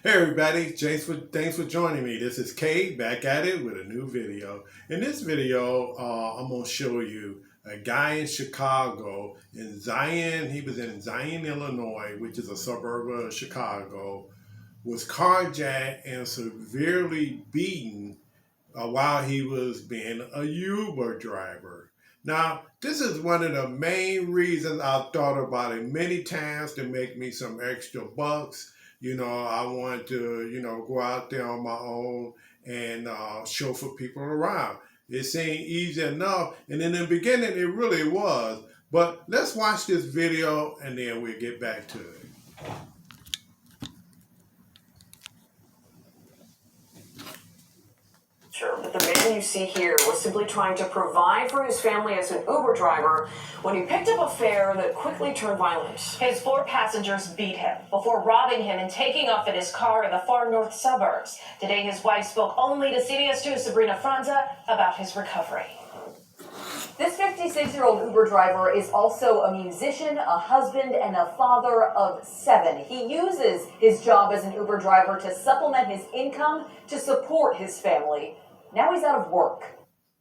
Hey everybody, thanks for joining me. This is Kay back at it with a new video. In this video, I'm going to show you a guy in Chicago, in Zion. He was in Zion, Illinois, which is a suburb of Chicago, was carjacked and severely beaten while he was being a Uber driver. Now, this is one of the main reasons I've thought about it many times to make me some extra bucks. I want to, go out there on my own and chauffeur people around. It seemed easy enough, and in the beginning, it really was. But let's watch this video, and then we'll get back to it. But the man you see here was simply trying to provide for his family as an Uber driver when he picked up a fare that quickly turned violent. His 4 passengers beat him before robbing him and taking off in his car in the far north suburbs. Today, his wife spoke only to CBS 2's Sabrina Franza about his recovery. This 56-year-old Uber driver is also a musician, a husband, and a father of 7. He uses his job as an Uber driver to supplement his income to support his family. Now he's out of work.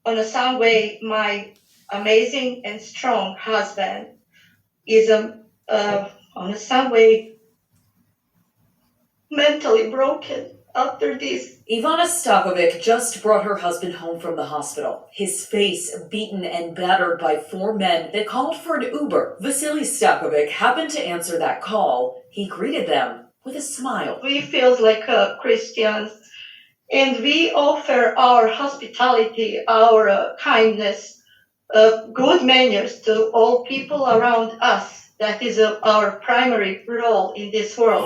On some way, my amazing and strong husband is on some way mentally broken after this. Ivana Stakovic just brought her husband home from the hospital. His face beaten and battered by 4 men that called for an Uber. Vasily Stakovic happened to answer that call. He greeted them with a smile. We feel like Christians, and we offer our hospitality, our kindness, good manners to all people around us. That is our primary role in this world.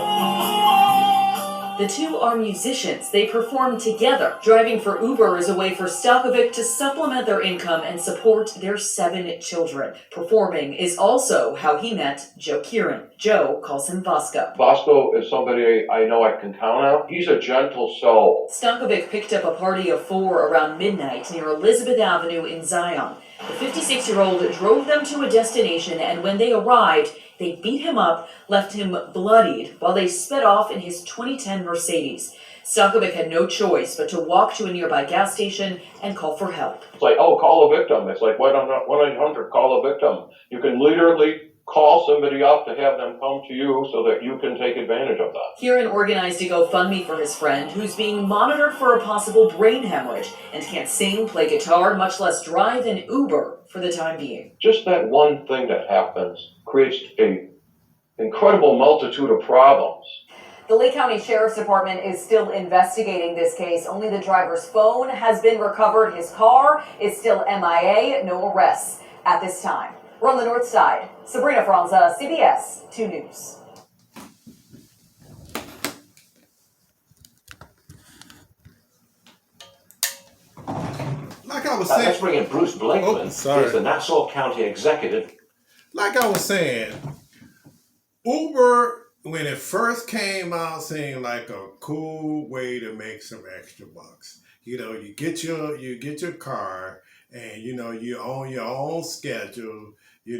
The two are musicians. They perform together. Driving for Uber is a way for Stakovic to supplement their income and support their 7 children. Performing is also how he met Joe Kieran. Joe calls him Vasco. Vasco is somebody I know I can count on. He's a gentle soul. Stakovic picked up a party of 4 around midnight near Elizabeth Avenue in Zion. The 56-year-old drove them to a destination, and when they arrived, they beat him up, left him bloodied, while they sped off in his 2010 Mercedes. Stakovic had no choice but to walk to a nearby gas station and call for help. It's like, oh, call a victim. It's like 1-800, call a victim. You can literally call somebody up to have them come to you so that you can take advantage of that. Kieran organized a GoFundMe for his friend, who's being monitored for a possible brain hemorrhage and can't sing, play guitar, much less drive an Uber for the time being. Just that one thing that happens creates an incredible multitude of problems. The Lake County Sheriff's Department is still investigating this case. Only the driver's phone has been recovered. His car is still MIA. No arrests at this time. We're on the north side. Sabrina Franza, CBS 2 News. Like I was saying, let's bring in Bruce Blakeman. He's the Nassau County Executive. Like I was saying, Uber, when it first came out, seemed like a cool way to make some extra bucks. You get your car, and you own your own schedule. You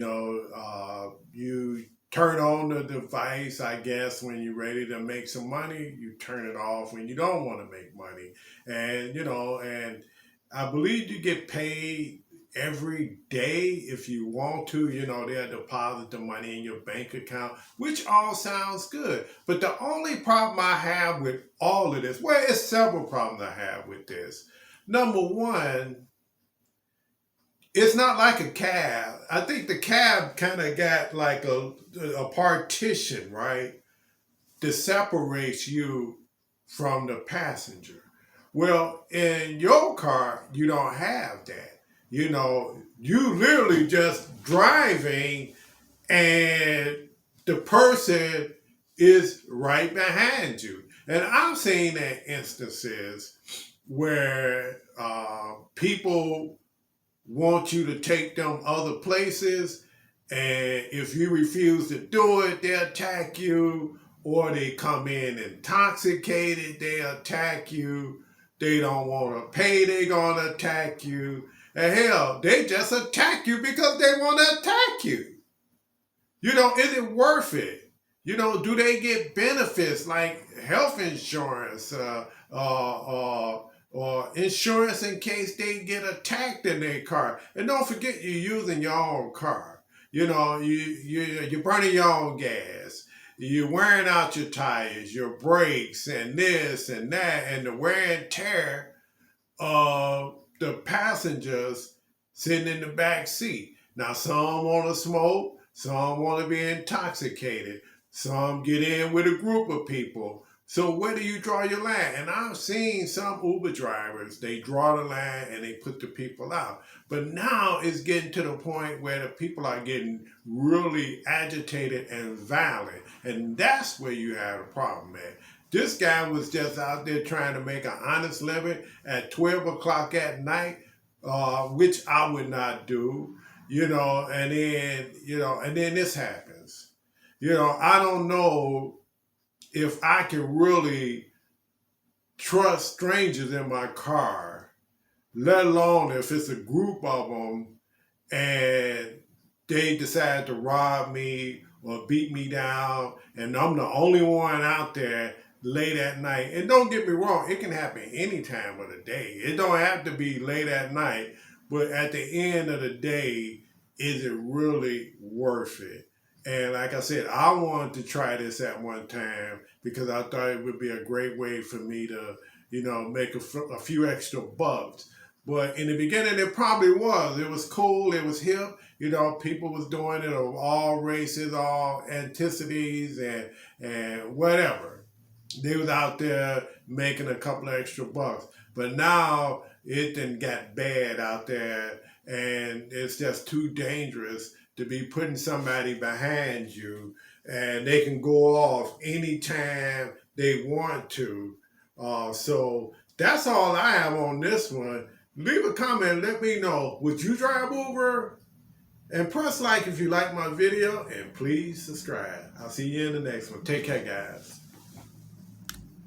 turn on the device, I guess, when you're ready to make some money. You turn it off when you don't want to make money. And I believe you get paid every day if you want to. They'll deposit the money in your bank account, which all sounds good. But the only problem I have with all of this, well, it's several problems I have with this. Number one, it's not like a cab. I think the cab kind of got like a partition, right, that separates you from the passenger. Well, in your car, you don't have that. You literally just driving and the person is right behind you. And I've seen that instances where people want you to take them other places, and if you refuse to do it, they attack you, or they come in intoxicated, they attack you. They don't want to pay, they're going to attack you. And hell, they just attack you because they want to attack you. Is it worth it? Do they get benefits like health insurance, or insurance in case they get attacked in their car? And don't forget, you're using your own car. You're burning your own gas. You're wearing out your tires, your brakes, and this and that, and the wear and tear of the passengers sitting in the back seat. Now, some want to smoke, some want to be intoxicated, some get in with a group of people. So where do you draw your line? And I've seen some Uber drivers, they draw the line and they put the people out. But now it's getting to the point where the people are getting really agitated and violent. And that's where you have a problem, man. This guy was just out there trying to make an honest living at 12 o'clock at night, which I would not do, and then this happens. I don't know if I can really trust strangers in my car, let alone if it's a group of them and they decide to rob me or beat me down and I'm the only one out there late at night. And don't get me wrong, it can happen any time of the day. It don't have to be late at night, but at the end of the day, is it really worth it? And like I said, I wanted to try this at one time because I thought it would be a great way for me to, make a few extra bucks. But in the beginning, it probably was. It was cool. It was hip. People was doing it of all races, all ethnicities, and whatever. They was out there making a couple of extra bucks. But now it done got bad out there, and it's just too dangerous to be putting somebody behind you, and they can go off anytime they want to. So that's all I have on this one. Leave a comment, let me know, would you drive Uber? And press like if you like my video, and please subscribe. I'll see you in the next one. Take care, guys.